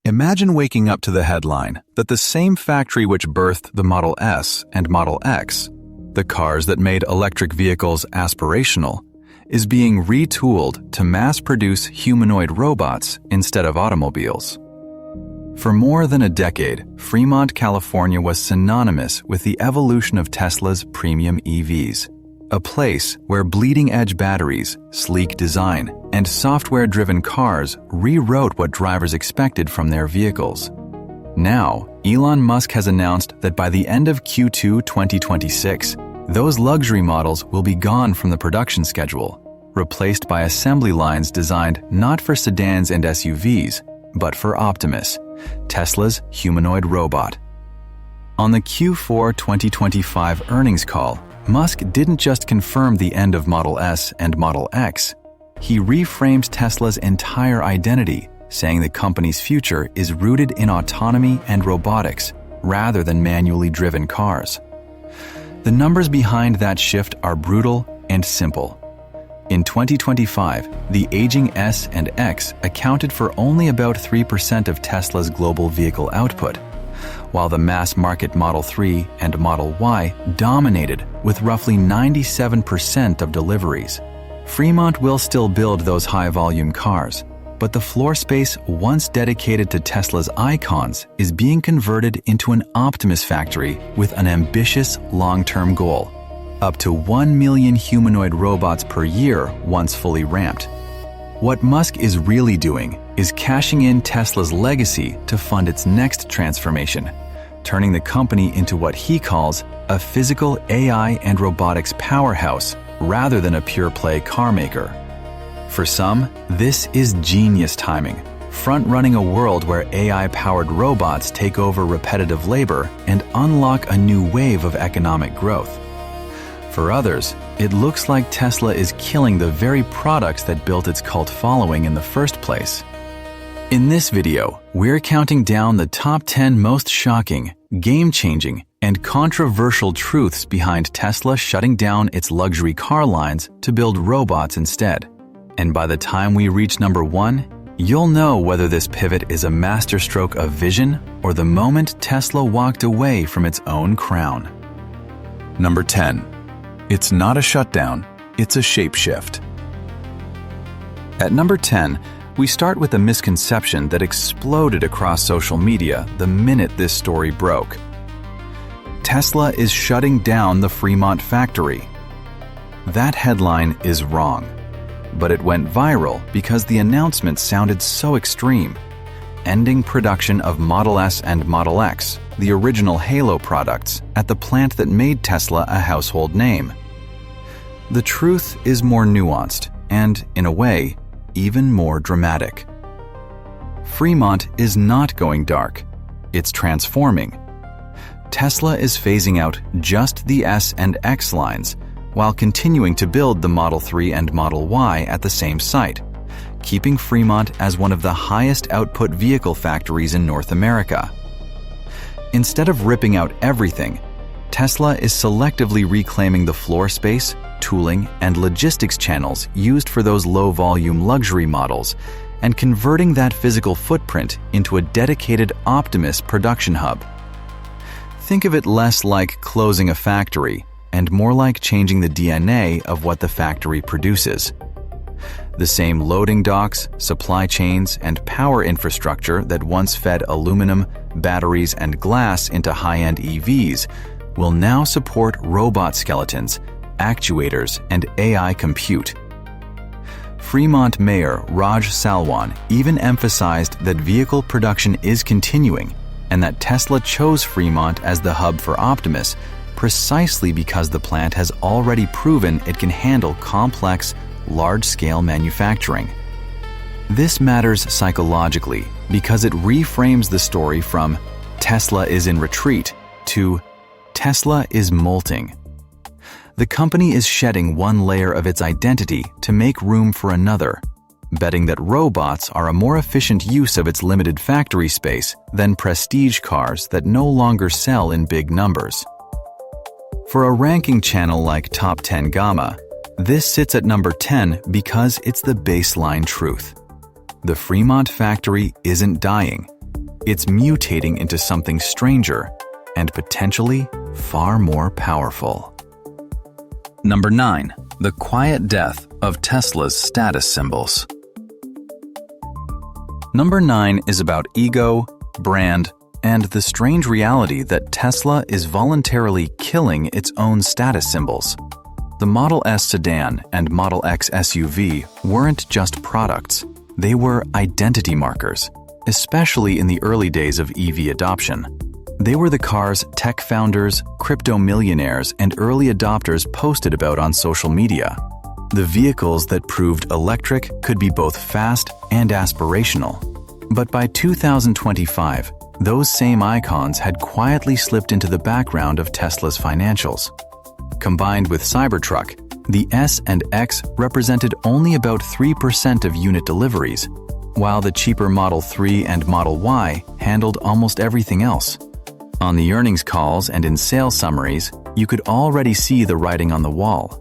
Imagine waking up to the headline that the same factory which birthed the Model S and Model X, the cars that made electric vehicles aspirational, is being retooled to mass-produce humanoid robots instead of automobiles. For more than a decade, Fremont, California was synonymous with the evolution of Tesla's premium EVs, a place where bleeding-edge batteries, sleek design, and software-driven cars rewrote what drivers expected from their vehicles. Now, Elon Musk has announced that by the end of Q2 2026, those luxury models will be gone from the production schedule, replaced by assembly lines designed not for sedans and SUVs, but for Optimus, Tesla's humanoid robot. On the Q4 2025 earnings call, Musk didn't just confirm the end of Model S and Model X. He reframed Tesla's entire identity, saying the company's future is rooted in autonomy and robotics, rather than manually driven cars. The numbers behind that shift are brutal and simple. In 2025, the aging S and X accounted for only about 3% of Tesla's global vehicle output, while the mass-market Model 3 and Model Y dominated with roughly 97% of deliveries. Fremont will still build those high-volume cars, but the floor space once dedicated to Tesla's icons is being converted into an Optimus factory with an ambitious long-term goal: up to 1 million humanoid robots per year once fully ramped. What Musk is really doing is cashing in Tesla's legacy to fund its next transformation, turning the company into what he calls a physical AI and robotics powerhouse rather than a pure-play car maker. For some, this is genius timing, front-running a world where AI-powered robots take over repetitive labor and unlock a new wave of economic growth. For others, it looks like Tesla is killing the very products that built its cult following in the first place. In this video, we're counting down the top 10 most shocking, game-changing, and controversial truths behind Tesla shutting down its luxury car lines to build robots instead. And by the time we reach number 1, you'll know whether this pivot is a masterstroke of vision or the moment Tesla walked away from its own crown. Number 10. It's not a shutdown, it's a shapeshift. At number 10, we start with a misconception that exploded across social media the minute this story broke. Tesla is shutting down the Fremont factory. That headline is wrong, but it went viral because the announcement sounded so extreme, ending production of Model S and Model X, the original Halo products, at the plant that made Tesla a household name. The truth is more nuanced and, in a way, even more dramatic. Fremont is not going dark. It's transforming. Tesla is phasing out just the S and X lines while continuing to build the Model 3 and Model Y at the same site, keeping Fremont as one of the highest output vehicle factories in North America. Instead of ripping out everything, Tesla is selectively reclaiming the floor space, tooling, and logistics channels used for those low-volume luxury models and converting that physical footprint into a dedicated Optimus production hub. Think of it less like closing a factory and more like changing the DNA of what the factory produces. The same loading docks, supply chains, and power infrastructure that once fed aluminum, batteries, and glass into high-end EVs will now support robot skeletons, actuators, and AI compute. Fremont Mayor Raj Salwan even emphasized that vehicle production is continuing and that Tesla chose Fremont as the hub for Optimus precisely because the plant has already proven it can handle complex, large-scale manufacturing. This matters psychologically because it reframes the story from "Tesla is in retreat" to "Tesla is molting." The company is shedding one layer of its identity to make room for another, betting that robots are a more efficient use of its limited factory space than prestige cars that no longer sell in big numbers. For a ranking channel like Top 10 Gama, this sits at number 10 because it's the baseline truth. The Fremont factory isn't dying, it's mutating into something stranger and potentially far more powerful. Number 9. The quiet death of Tesla's status symbols. Number 9 is about ego, brand, and the strange reality that Tesla is voluntarily killing its own status symbols. The Model S sedan and Model X SUV weren't just products, they were identity markers, especially in the early days of EV adoption. They were the cars tech founders, crypto millionaires, and early adopters posted about on social media. The vehicles that proved electric could be both fast and aspirational. But by 2025, those same icons had quietly slipped into the background of Tesla's financials. Combined with Cybertruck, the S and X represented only about 3% of unit deliveries, while the cheaper Model 3 and Model Y handled almost everything else. On the earnings calls and in sales summaries, you could already see the writing on the wall.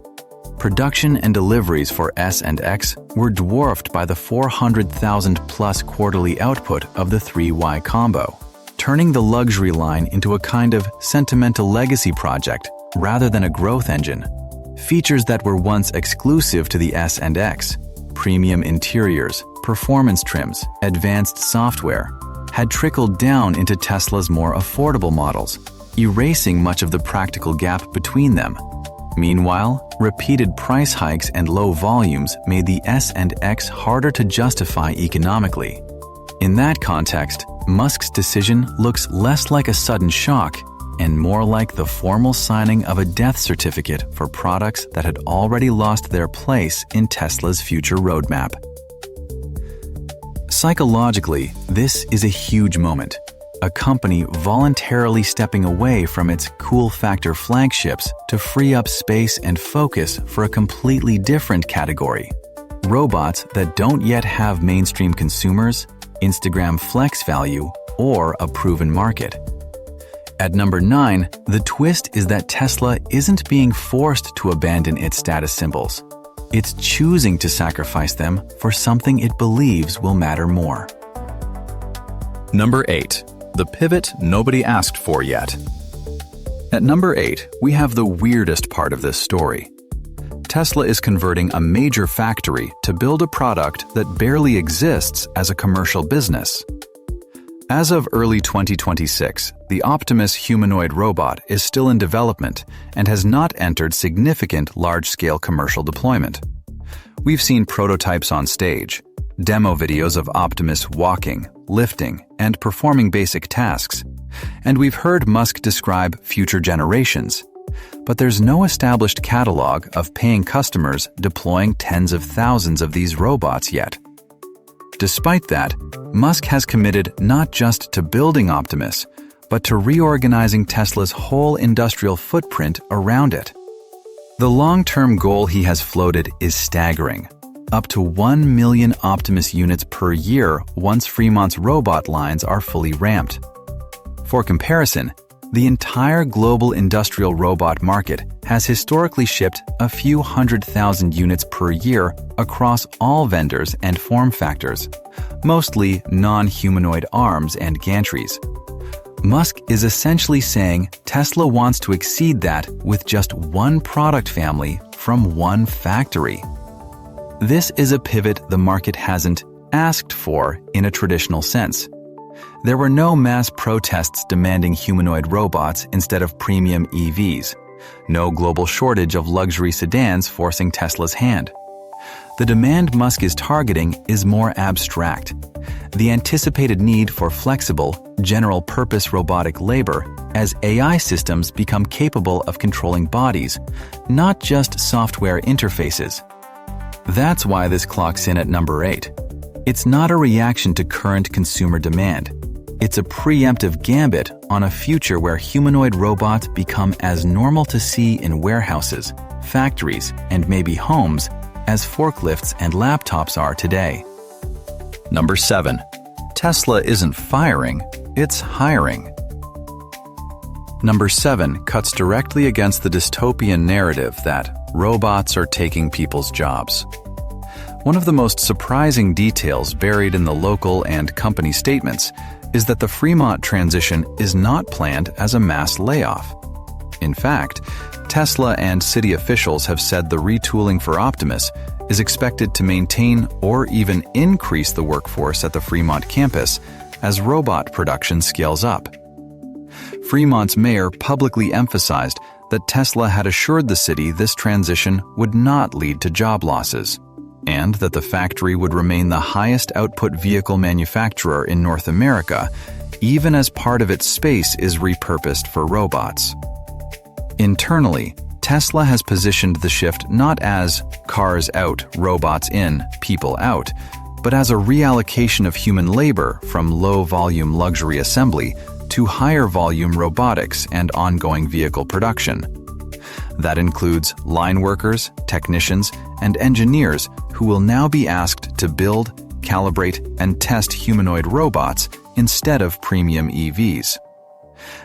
Production and deliveries for S and X were dwarfed by the 400,000-plus quarterly output of the 3Y combo, turning the luxury line into a kind of sentimental legacy project rather than a growth engine. Features that were once exclusive to the S and X, premium interiors, performance trims, advanced software, had trickled down into Tesla's more affordable models, erasing much of the practical gap between them. Meanwhile, repeated price hikes and low volumes made the S and X harder to justify economically. In that context, Musk's decision looks less like a sudden shock and more like the formal signing of a death certificate for products that had already lost their place in Tesla's future roadmap. Psychologically, this is a huge moment. A company voluntarily stepping away from its cool factor flagships to free up space and focus for a completely different category. Robots that don't yet have mainstream consumers, Instagram flex value, or a proven market. At number 9, the twist is that Tesla isn't being forced to abandon its status symbols. It's choosing to sacrifice them for something it believes will matter more. Number 8. The pivot nobody asked for yet. At number 8, we have the weirdest part of this story. Tesla is converting a major factory to build a product that barely exists as a commercial business. As of early 2026, the Optimus humanoid robot is still in development and has not entered significant large-scale commercial deployment. We've seen prototypes on stage, demo videos of Optimus walking, lifting, and performing basic tasks, and we've heard Musk describe future generations. But there's no established catalog of paying customers deploying tens of thousands of these robots yet. Despite that, Musk has committed not just to building Optimus, but to reorganizing Tesla's whole industrial footprint around it. The long-term goal he has floated is staggering: up to 1 million Optimus units per year once Fremont's robot lines are fully ramped. For comparison, the entire global industrial robot market has historically shipped a few 100,000 units per year across all vendors and form factors, mostly non-humanoid arms and gantries. Musk is essentially saying Tesla wants to exceed that with just one product family from one factory. This is a pivot the market hasn't asked for in a traditional sense. There were no mass protests demanding humanoid robots instead of premium EVs, no global shortage of luxury sedans forcing Tesla's hand. The demand Musk is targeting is more abstract: the anticipated need for flexible, general-purpose robotic labor as AI systems become capable of controlling bodies, not just software interfaces. That's why this clocks in at number 8. It's not a reaction to current consumer demand. It's a preemptive gambit on a future where humanoid robots become as normal to see in warehouses, factories, and maybe homes as forklifts and laptops are today. Number 7. Tesla isn't firing, it's hiring. Number 7 cuts directly against the dystopian narrative that robots are taking people's jobs. One of the most surprising details buried in the local and company statements is that the Fremont transition is not planned as a mass layoff. In fact, Tesla and city officials have said the retooling for Optimus is expected to maintain or even increase the workforce at the Fremont campus as robot production scales up. Fremont's mayor publicly emphasized that Tesla had assured the city this transition would not lead to job losses, and that the factory would remain the highest output vehicle manufacturer in North America, even as part of its space is repurposed for robots. Internally, Tesla has positioned the shift not as cars out, robots in, people out, but as a reallocation of human labor from low-volume luxury assembly to higher-volume robotics and ongoing vehicle production. That includes line workers, technicians, and engineers who will now be asked to build, calibrate, and test humanoid robots instead of premium EVs.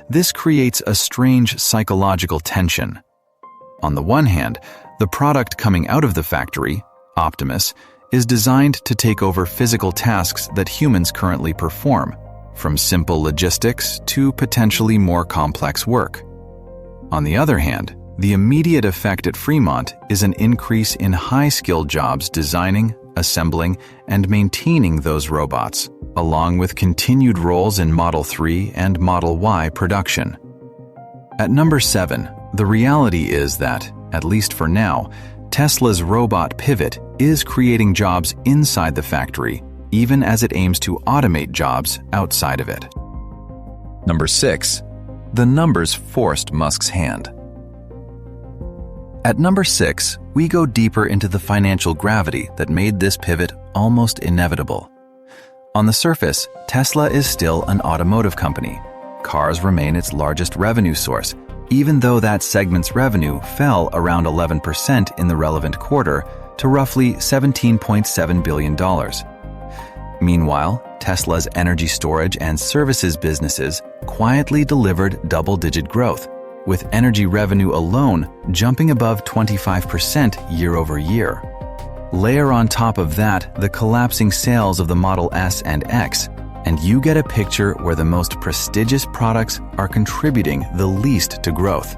This creates a strange psychological tension. On the one hand, the product coming out of the factory, Optimus, is designed to take over physical tasks that humans currently perform, from simple logistics to potentially more complex work. On the other hand, the immediate effect at Fremont is an increase in high-skilled jobs designing, assembling, and maintaining those robots, along with continued roles in Model 3 and Model Y production. At number 7, the reality is that, at least for now, Tesla's robot pivot is creating jobs inside the factory, even as it aims to automate jobs outside of it. Number 6. The numbers forced Musk's hand. At number 6, we go deeper into the financial gravity that made this pivot almost inevitable. On the surface, Tesla is still an automotive company. Cars remain its largest revenue source, even though that segment's revenue fell around 11% in the relevant quarter to roughly $17.7 billion. Meanwhile, Tesla's energy storage and services businesses quietly delivered double-digit growth, with energy revenue alone jumping above 25% year over year. Layer on top of that the collapsing sales of the Model S and X, and you get a picture where the most prestigious products are contributing the least to growth.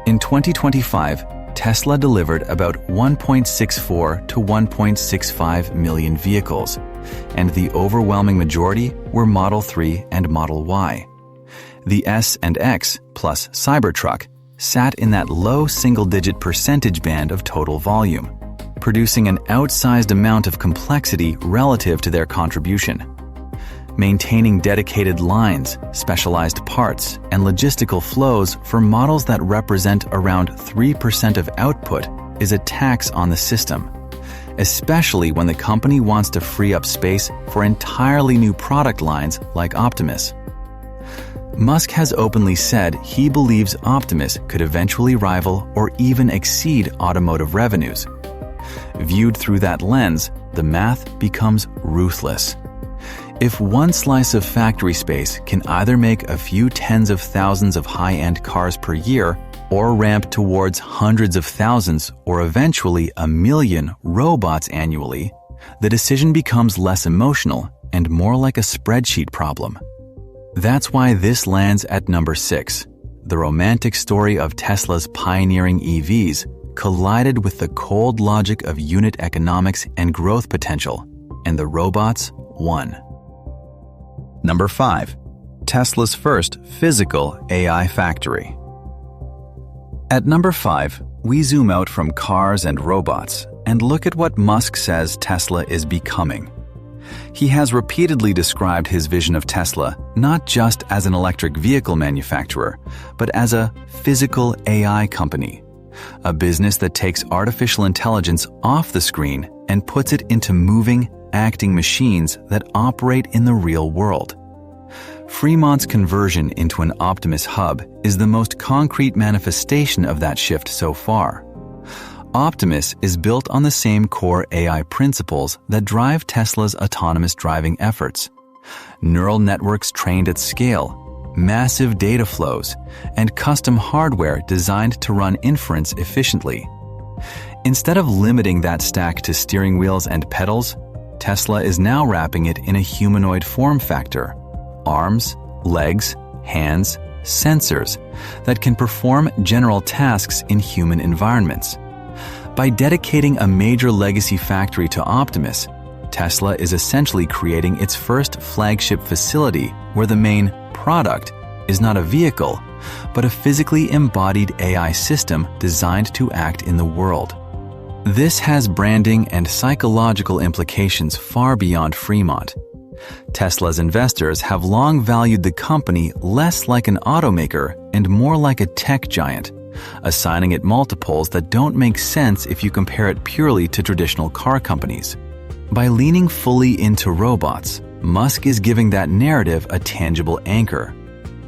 In 2025, Tesla delivered about 1.64 to 1.65 million vehicles, and the overwhelming majority were Model 3 and Model Y. The S and X, plus Cybertruck, sat in that low single-digit percentage band of total volume, producing an outsized amount of complexity relative to their contribution. Maintaining dedicated lines, specialized parts, and logistical flows for models that represent around 3% of output is a tax on the system, especially when the company wants to free up space for entirely new product lines like Optimus. Musk has openly said he believes Optimus could eventually rival or even exceed automotive revenues. Viewed through that lens, the math becomes ruthless. If one slice of factory space can either make a few tens of thousands of high-end cars per year or ramp towards hundreds of thousands or eventually 1 million robots annually, the decision becomes less emotional and more like a spreadsheet problem. That's why this lands at number 6. The romantic story of Tesla's pioneering EVs collided with the cold logic of unit economics and growth potential, and the robots won. Number 5. Tesla's first physical AI factory. At number 5, we zoom out from cars and robots and look at what Musk says Tesla is becoming. He has repeatedly described his vision of Tesla not just as an electric vehicle manufacturer, but as a physical AI company, a business that takes artificial intelligence off the screen and puts it into moving, acting machines that operate in the real world. Fremont's conversion into an Optimus hub is the most concrete manifestation of that shift so far. Optimus is built on the same core AI principles that drive Tesla's autonomous driving efforts. Neural networks trained at scale, massive data flows, and custom hardware designed to run inference efficiently. Instead of limiting that stack to steering wheels and pedals, Tesla is now wrapping it in a humanoid form factor, arms, legs, hands, sensors that can perform general tasks in human environments. By dedicating a major legacy factory to Optimus, Tesla is essentially creating its first flagship facility where the main product is not a vehicle, but a physically embodied AI system designed to act in the world. This has branding and psychological implications far beyond Fremont. Tesla's investors have long valued the company less like an automaker and more like a tech giant, assigning it multiples that don't make sense if you compare it purely to traditional car companies. By leaning fully into robots, Musk is giving that narrative a tangible anchor.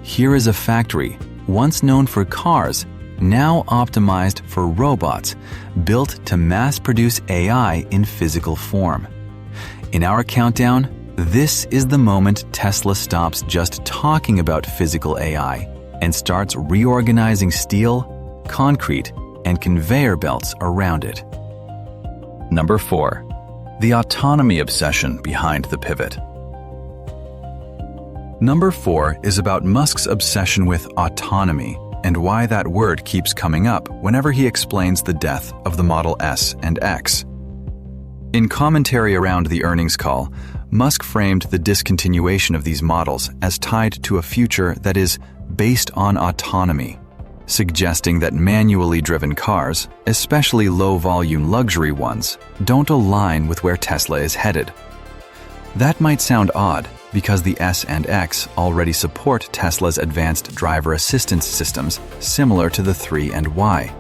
Here is a factory, once known for cars, now optimized for robots, built to mass-produce AI in physical form. In our countdown, this is the moment Tesla stops just talking about physical AI and starts reorganizing steel, concrete, and conveyor belts around it. Number 4. The autonomy obsession behind the pivot. Number 4 is about Musk's obsession with autonomy and why that word keeps coming up whenever he explains the death of the Model S and X. In commentary around the earnings call, Musk framed the discontinuation of these models as tied to a future that is based on autonomy, suggesting that manually driven cars, especially low-volume luxury ones, don't align with where Tesla is headed. That might sound odd because the S and X already support Tesla's advanced driver assistance systems similar to the 3 and Y.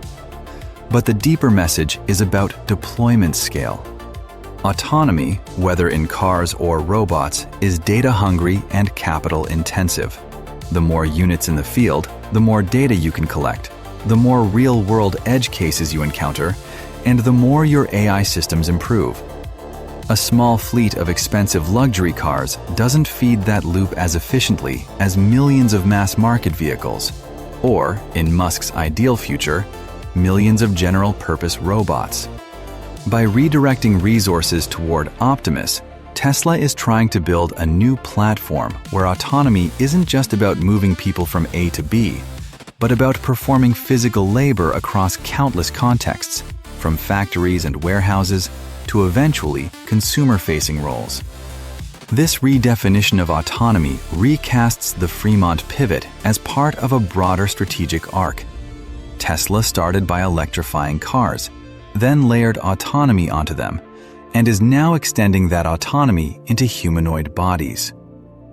But the deeper message is about deployment scale. Autonomy, whether in cars or robots, is data-hungry and capital-intensive. The more units in the field, the more data you can collect, the more real-world edge cases you encounter, and the more your AI systems improve. A small fleet of expensive luxury cars doesn't feed that loop as efficiently as millions of mass-market vehicles, or, in Musk's ideal future, millions of general-purpose robots. By redirecting resources toward Optimus, Tesla is trying to build a new platform where autonomy isn't just about moving people from A to B, but about performing physical labor across countless contexts, from factories and warehouses to eventually consumer-facing roles. This redefinition of autonomy recasts the Fremont pivot as part of a broader strategic arc. Tesla started by electrifying cars, then layered autonomy onto them, and is now extending that autonomy into humanoid bodies.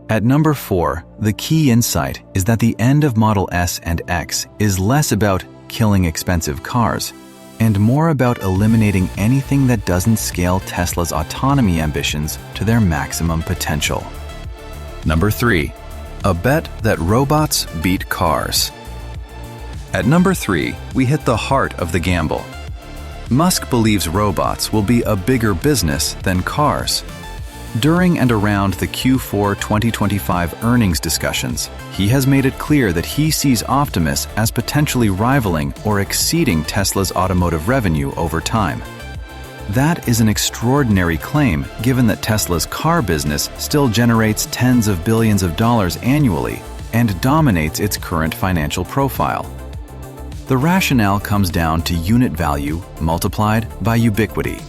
At number 4, the key insight is that the end of Model S and X is less about killing expensive cars and more about eliminating anything that doesn't scale Tesla's autonomy ambitions to their maximum potential. Number 3, a bet that robots beat cars. At number 3, we hit the heart of the gamble. Musk believes robots will be a bigger business than cars. During and around the Q4 2025 earnings discussions, he has made it clear that he sees Optimus as potentially rivaling or exceeding Tesla's automotive revenue over time. That is an extraordinary claim given that Tesla's car business still generates tens of billions of dollars annually and dominates its current financial profile. The rationale comes down to unit value multiplied by ubiquity.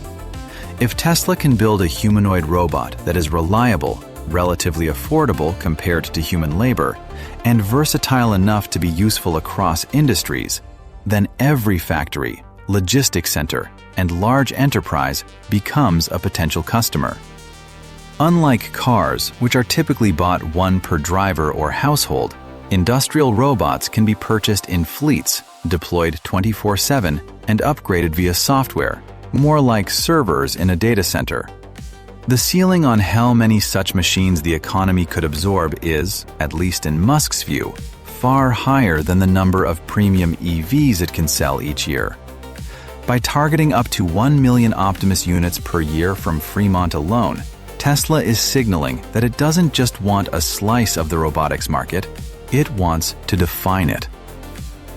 If Tesla can build a humanoid robot that is reliable, relatively affordable compared to human labor, and versatile enough to be useful across industries, then every factory, logistics center, and large enterprise becomes a potential customer. Unlike cars, which are typically bought one per driver or household, industrial robots can be purchased in fleets, deployed 24/7, and upgraded via software, more like servers in a data center. The ceiling on how many such machines the economy could absorb is, at least in Musk's view, far higher than the number of premium EVs it can sell each year. By targeting up to 1 million Optimus units per year from Fremont alone, Tesla is signaling that it doesn't just want a slice of the robotics market, it wants to define it.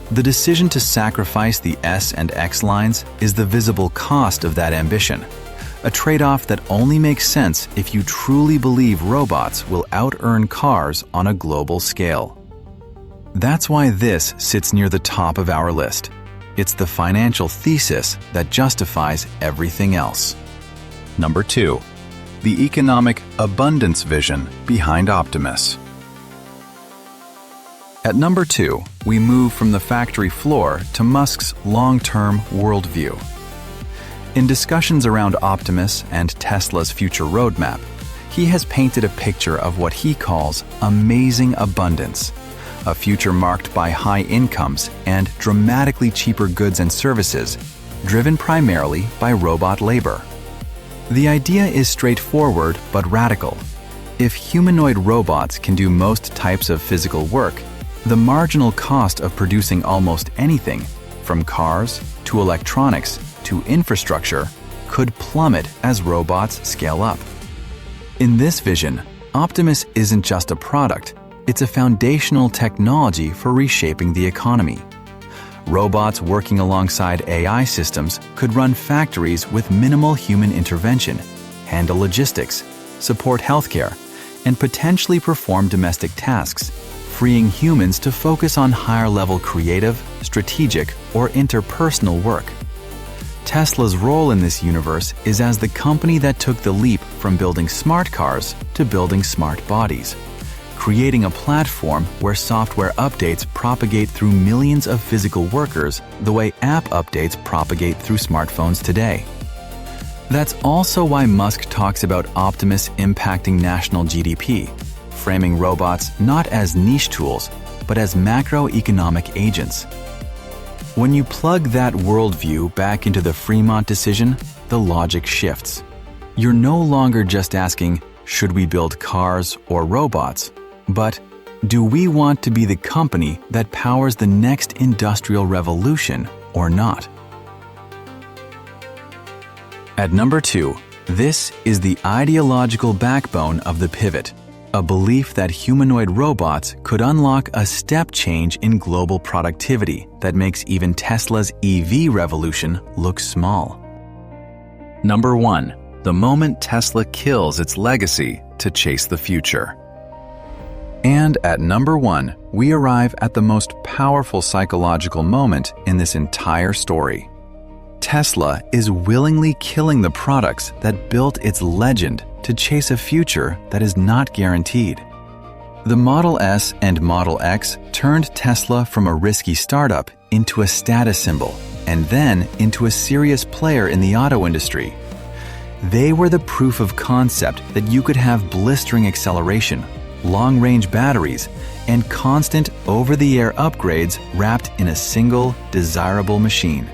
The decision to sacrifice the S and X lines is the visible cost of that ambition, a trade-off that only makes sense if you truly believe robots will out-earn cars on a global scale. That's why this sits near the top of our list. It's the financial thesis that justifies everything else. Number 2. The economic abundance vision behind Optimus. At number 2, we move from the factory floor to Musk's long-term worldview. In discussions around Optimus and Tesla's future roadmap, he has painted a picture of what he calls amazing abundance, a future marked by high incomes and dramatically cheaper goods and services, driven primarily by robot labor. The idea is straightforward but radical. If humanoid robots can do most types of physical work, the marginal cost of producing almost anything, from cars to electronics to infrastructure, could plummet as robots scale up. In this vision, Optimus isn't just a product, it's a foundational technology for reshaping the economy. Robots working alongside AI systems could run factories with minimal human intervention, handle logistics, support healthcare, and potentially perform domestic tasks, freeing humans to focus on higher-level creative, strategic, or interpersonal work. Tesla's role in this universe is as the company that took the leap from building smart cars to building smart bodies, creating a platform where software updates propagate through millions of physical workers the way app updates propagate through smartphones today. That's also why Musk talks about Optimus impacting national GDP, framing robots not as niche tools, but as macroeconomic agents. When you plug that worldview back into the Fremont decision, the logic shifts. You're no longer just asking, should we build cars or robots? But, do we want to be the company that powers the next industrial revolution or not? At number 2, this is the ideological backbone of the pivot, a belief that humanoid robots could unlock a step change in global productivity that makes even Tesla's EV revolution look small. Number 1, the moment Tesla kills its legacy to chase the future. And at number 1, we arrive at the most powerful psychological moment in this entire story. Tesla is willingly killing the products that built its legend to chase a future that is not guaranteed. The Model S and Model X turned Tesla from a risky startup into a status symbol and then into a serious player in the auto industry. They were the proof of concept that you could have blistering acceleration, long-range batteries, and constant over-the-air upgrades wrapped in a single, desirable machine.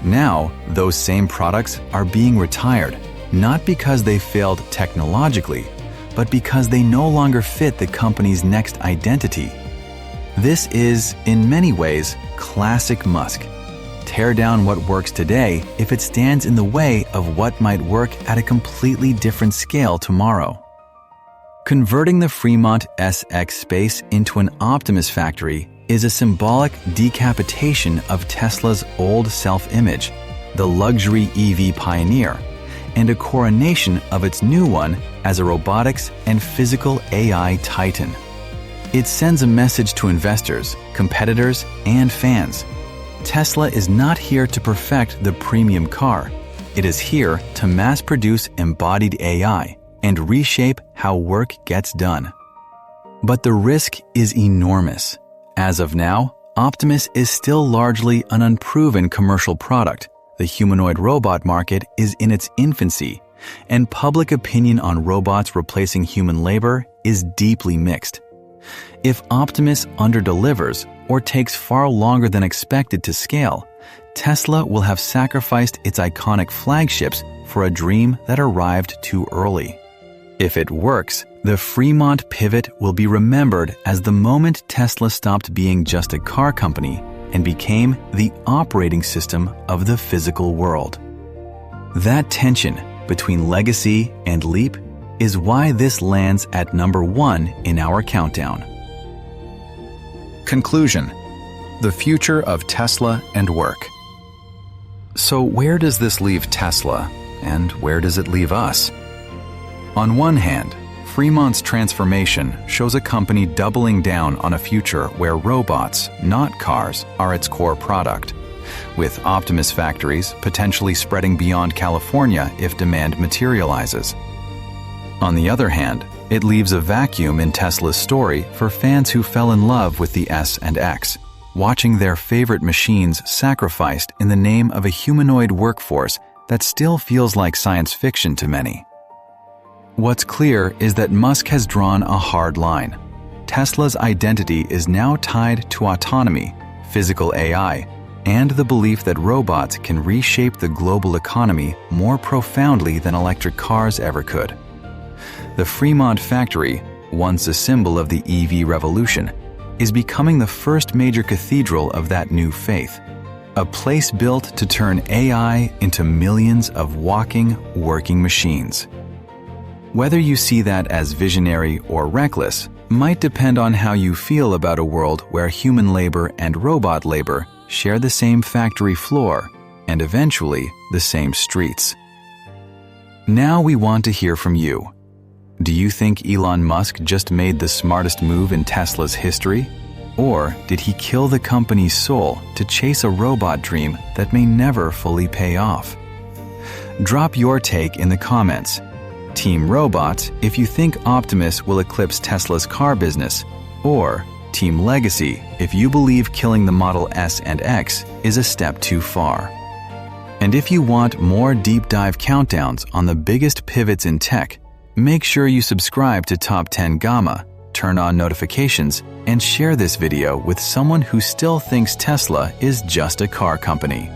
Now, those same products are being retired, not because they failed technologically, but because they no longer fit the company's next identity. This is, in many ways, classic Musk. Tear down what works today if it stands in the way of what might work at a completely different scale tomorrow. Converting the Fremont SX space into an Optimus factory is a symbolic decapitation of Tesla's old self-image, the luxury EV pioneer, and a coronation of its new one as a robotics and physical AI titan. It sends a message to investors, competitors, and fans. Tesla is not here to perfect the premium car. It is here to mass-produce embodied AI and reshape how work gets done. But the risk is enormous. As of now, Optimus is still largely an unproven commercial product. The humanoid robot market is in its infancy, and public opinion on robots replacing human labor is deeply mixed. If Optimus underdelivers or takes far longer than expected to scale, Tesla will have sacrificed its iconic flagships for a dream that arrived too early. If it works, the Fremont pivot will be remembered as the moment Tesla stopped being just a car company and became the operating system of the physical world. That tension between legacy and leap is why this lands at number 1 in our countdown. Conclusion: the future of Tesla and work. So where does this leave Tesla? and where does it leave us? On one hand, Fremont's transformation shows a company doubling down on a future where robots, not cars, are its core product, with Optimus factories potentially spreading beyond California if demand materializes. On the other hand, it leaves a vacuum in Tesla's story for fans who fell in love with the S and X, watching their favorite machines sacrificed in the name of a humanoid workforce that still feels like science fiction to many. What's clear is that Musk has drawn a hard line. Tesla's identity is now tied to autonomy, physical AI, and the belief that robots can reshape the global economy more profoundly than electric cars ever could. The Fremont factory, once a symbol of the EV revolution, is becoming the first major cathedral of that new faith, a place built to turn AI into millions of walking, working machines. Whether you see that as visionary or reckless might depend on how you feel about a world where human labor and robot labor share the same factory floor and eventually the same streets. Now we want to hear from you. Do you think Elon Musk just made the smartest move in Tesla's history? Or did he kill the company's soul to chase a robot dream that may never fully pay off? Drop your take in the comments. Team Robots if you think Optimus will eclipse Tesla's car business, or Team Legacy if you believe killing the Model S and X is a step too far. And if you want more deep dive countdowns on the biggest pivots in tech, make sure you subscribe to Top 10 Gama, turn on notifications, and share this video with someone who still thinks Tesla is just a car company.